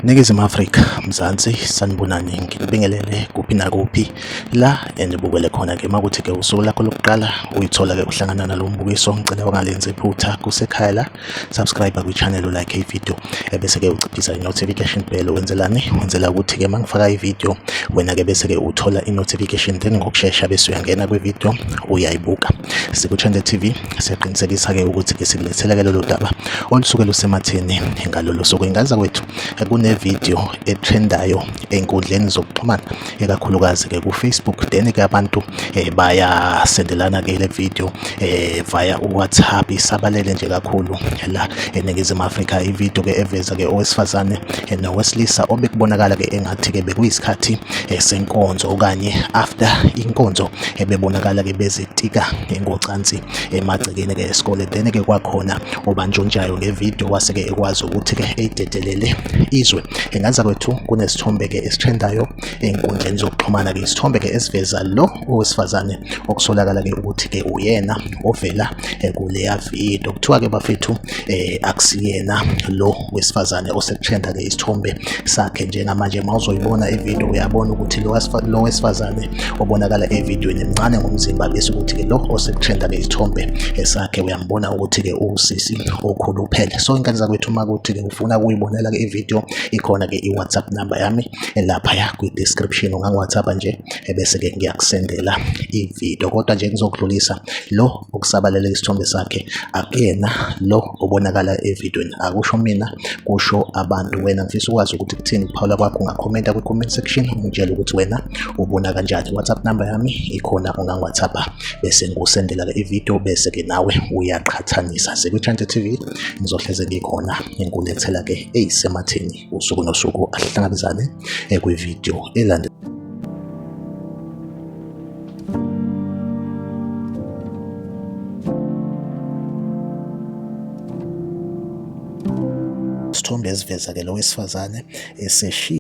Ningizimu Afrika, Mzansi, sanibonani, ngikubingelele kuphi nakuphi la enibukele khona-ke. Uma kuthi-ke usuku lakho lokuqala uyithola-ke uhlangana nalo mbukiso, ngicela ungalenzi iphutha kusekhaya la, subscribe kwi-channel, like ivideo bese-ke uciphisa i-notification bell. Wenzelani? Wenzela ukuthi-ke uma ngifaka ivideo wena-ke bese-ke uthola i-notification then ngokushesha bese uyangena kwivideo uyayibuka. SikuTrend TV siyaqinisekisa-ke ukuthi-ke sikulethela-ke lolu daba olusuke lusematheni ngalolo suku. Ingaza kwethu kunevideo etrendayo ey'nkundleni zokuxhumana ikakhulukazi-ke ku-Facebook, then-ke abantu bayasendelana-ke le video via WhatsApp, isabalele nje kakhulu la eNingizimu Afrika. Ivideo-ke eveza-ke owesifazane nowesilisa obekubonakala-ke engathi-ke bekuyisikhathi senkonzo okanye after inkonzo bebonakala-ke bezitika ngocansi emagcekeni-ke esikole, then-ke kwakhona obantshontshwayo ngevideo wase-ke ekwazi ukuthi-ke eyidedelele izwe. Engaza kwethu kunesithombe-ke esitrendayo ey'nkundleni zokuxhumana-ke, isithombe-ke esiveza lo owesifazane okusolakala-ke ukuthi-ke uyena ovela kuleya video. Kuthiwa-ke bafethu akusiyena lo wesifazane osekutrenda-ke isithombe sakhe. Njengamanje uma uzoyibona ivideo uyabona ukuthi lo wesifazane obonakala evidweni mncane ngomzimba, bese ukuthi-ke lo osekutrenda-ke isithombe sakhe uyambona ukuthi-ke usisi okhuluphele. So inkanza kwethu uma kuthi-ke ufuna ukuyibonela-ke ivideo, ikhona-ke i-WhatsApp number yami laphaya kwi-description, ungangi-WhatsApp nje bese-ke ngiyakusendela ivideo. Kodwa nje ngizokudlulisa lo okusabalele isithombe sakhe akuyena lo obonakala evidweni, akusho mina kusho abantu. Wena ngifisa ukwazi ukuthi kuthini ukuphawula kwakho, ungakhomenta kwi-comment section ungitshela ukuthi wena ubona kanjani. WhatsApp number yami ikhona, ungangi-WhatsApp bese ngikusendela-ke ivideo bese-ke nawe uyaqhathanisa. SikuTrend TV ngizohleze ngikhona ngikulethela-ke ey'sematheni usuku nosuku, asihlangabezane kwivideo elandelayo. Isithombe esiveza-ke lo wesifazane eseshiya